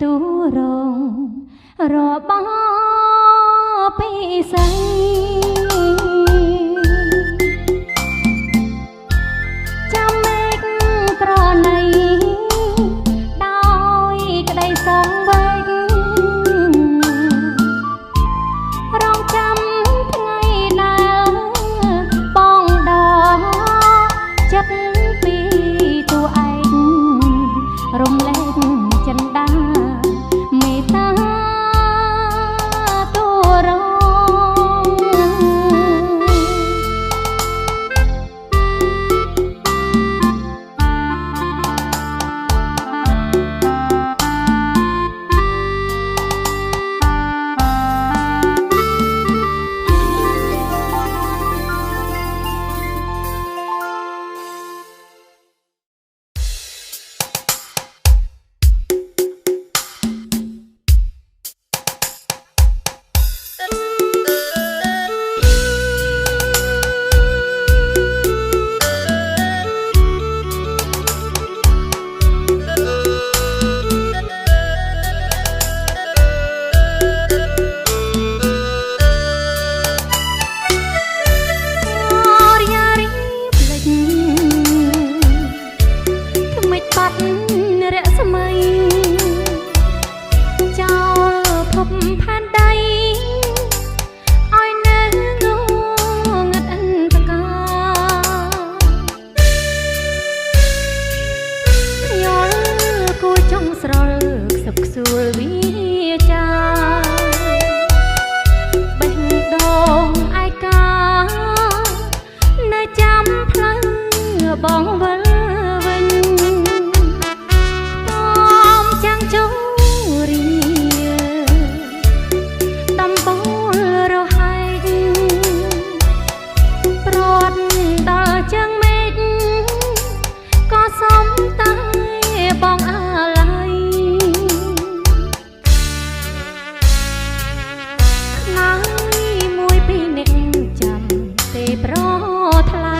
ទូរងរបស់ពីស្រីចាំមេឃប្រណីដោយក្តីសងវែងរងចាំថ្ងៃដែលបងដកចិត្តពីតួឯងរំលែកចិន្តាមេត្តាទូរងបងវិលវិញតាមចាំងជូរីតំបលរហែកប្រត់ដល់ជើងមេឃក៏សុំតែបងអាឡ័យខ្នើយមួយពីរអ្នកចាំទេប្រថ្លៃ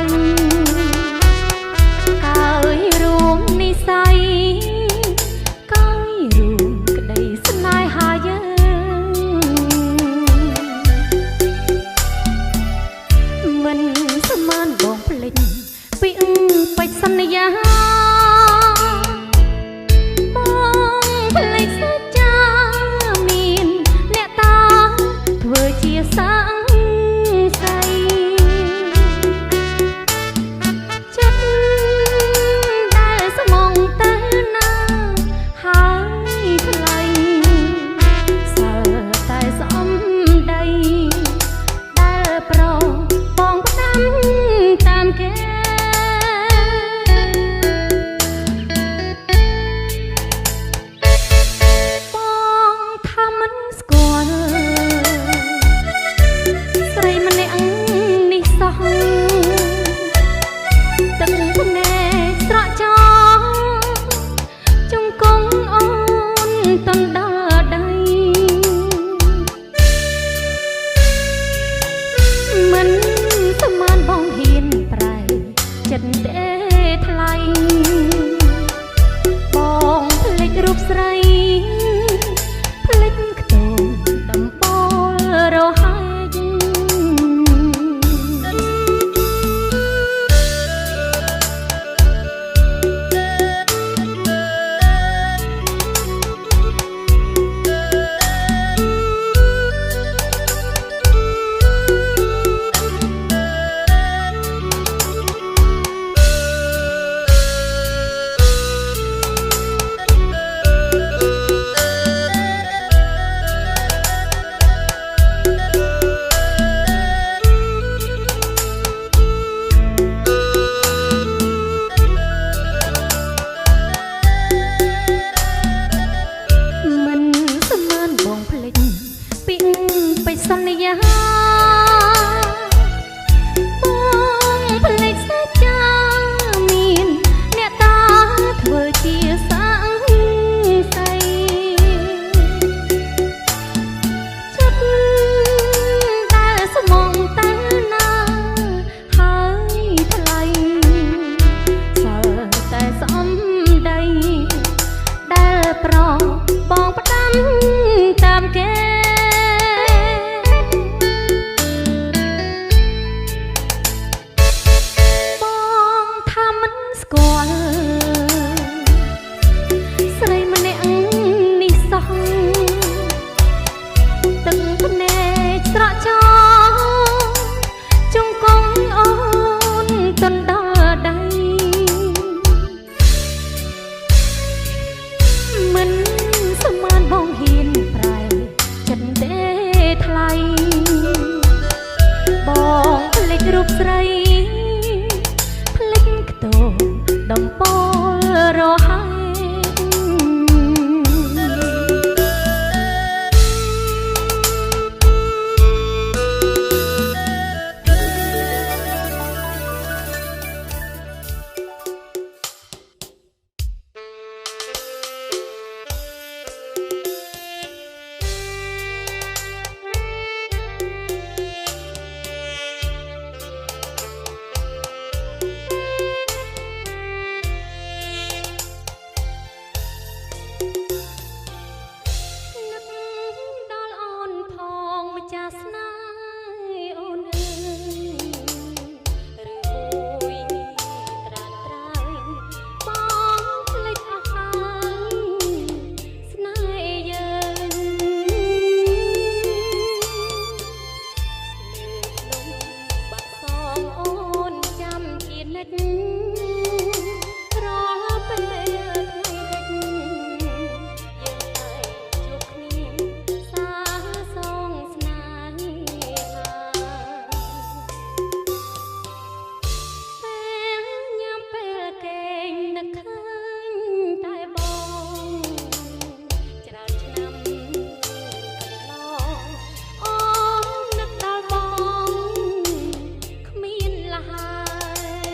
សន្យាបងភ្លេចសច្ចាមានអ្នកតាធ្វើជាសង្ស័យចិត្តដែលស្មងទៅណាហើយថ្លៃសើតែសំដីដែលប្របងផ្ដាំតាមគេចិត្តទេថ្លៃបងភ្លេចរូបស្រីភ្លេចខ្ទមដំបូលរហែក រកពេលថ្ងៃលិចយើងតែជួបគ្នាសាសងស្នេហាពេលញ៉ាំពេលគេងនឹកឃើញតែបងច្រើនឆ្នាំកន្លងអូននឹកដល់បងគ្មានលហើយ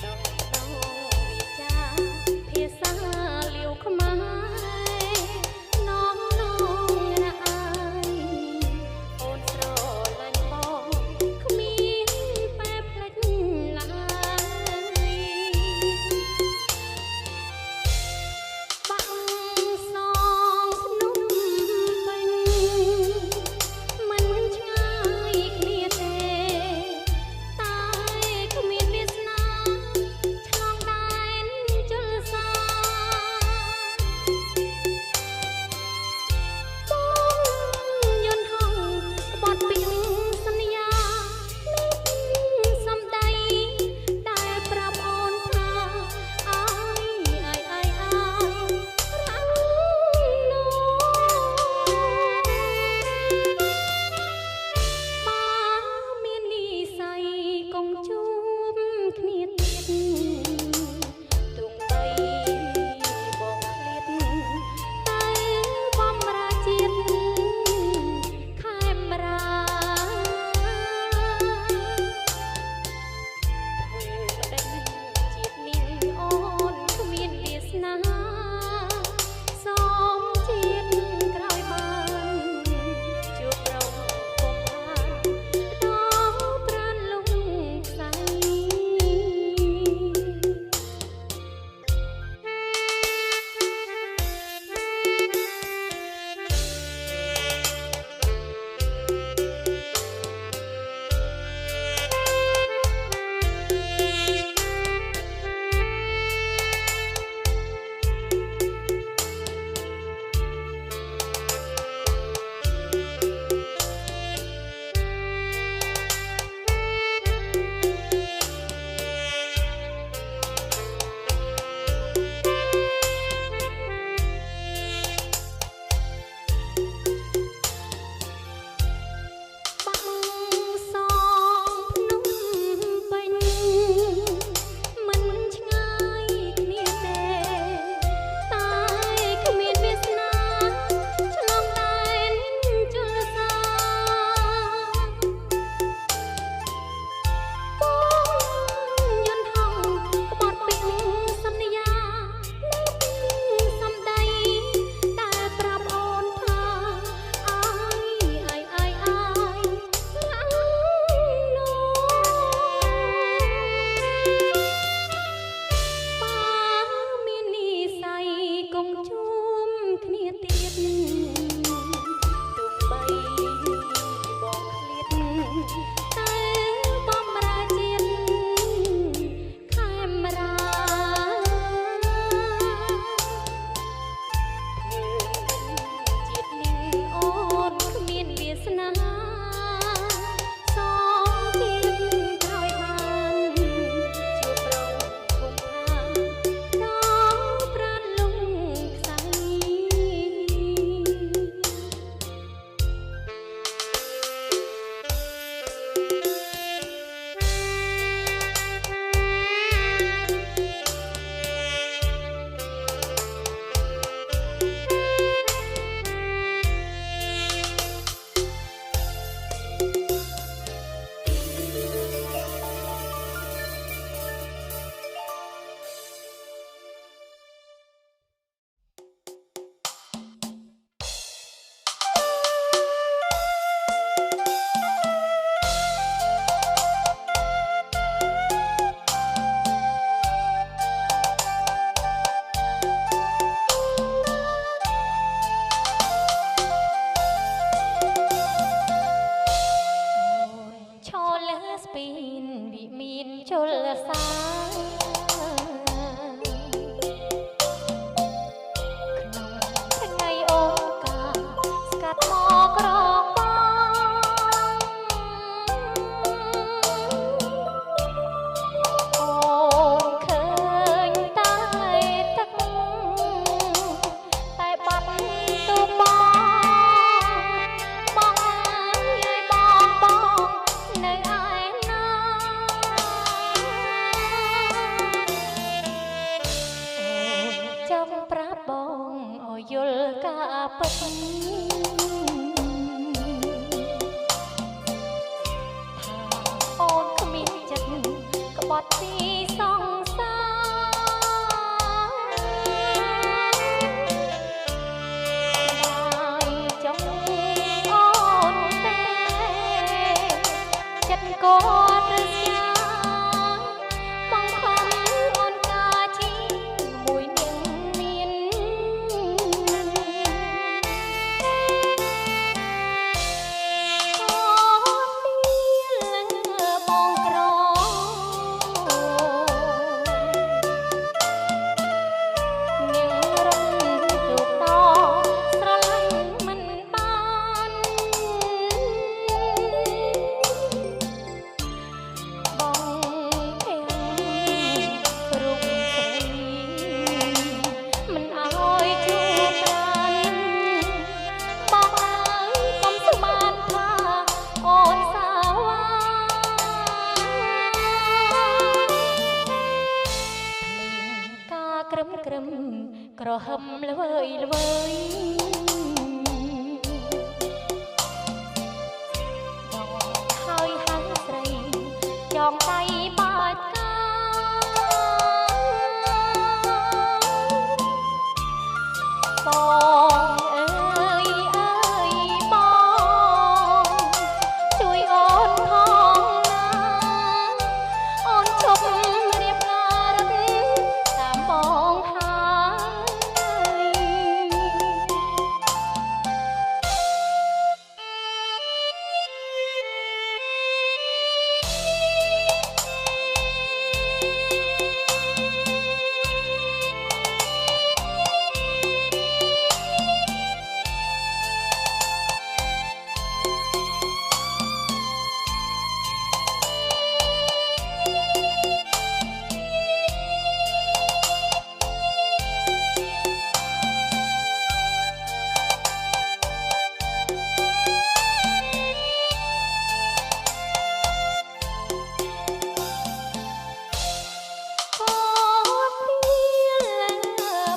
ដងវិចាភាសាលាវខ្មែរน้องរអាយអូនស្រឡាញ់បងគ្មានបែបផ្លេចឡើយបាក់សងភ្នំពេញមិនឆ្ងាយគ្នាទេតែគ្មានវាសនាឆ្លងដែនជលសាបងយន្តហោះក្បត់ពីសន្យានេះសំដីដែលប្រាប់អូនថាអាយរាំនោបើមាននិស្ស័យកុំជួបគ្នាទៀតទ្រង់បីបងឃ្លាតតែបំរាជាតិខេមរាធ្វើម្ដេចជាតិនេះអូនគ្មានវាសនាសូមជាតិក្រោយបានជួបរងគង់បានដល់ប្រានលំខ្សែបាក់សងភ្នំពេញមិនឆ្ងាយគ្នាទេតែគ្មានវាសនាឆ្លងដែនជល តរស្យាបងខំអូនកាជាមួយនាងមានបងក្រនាងរត់ទូកតស្រឡាញ់មិនបានបងភាំងរូបស្រីមិនអើយជួបប្រានបងអើយកុំស្មានថាអូនសាវ៉ាការក្រឹមក្រឹមក្រហមល្វើយល្វើយបងហើយហៅស្រីចងដៃបាច់កាបងអើយអើយបងជួយអូនផងណាអូនជប់រៀបការរត់តាមបងហើយ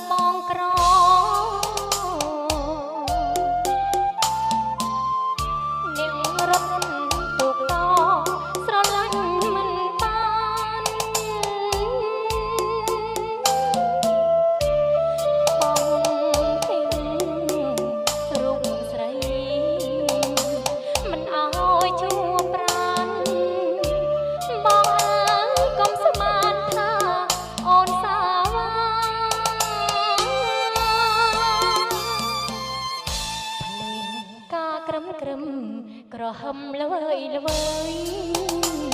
បងក្រនាងរត់ទូកតស្រឡាញ់មិនបានបងភាំងរូបស្រីមិនអើយជួបប្រានបងអើយកុំស្មានថាអូនសាវ៉ាភ្លេងការក្រឹមក្រឹមក្រហមល្វើយល្វើយ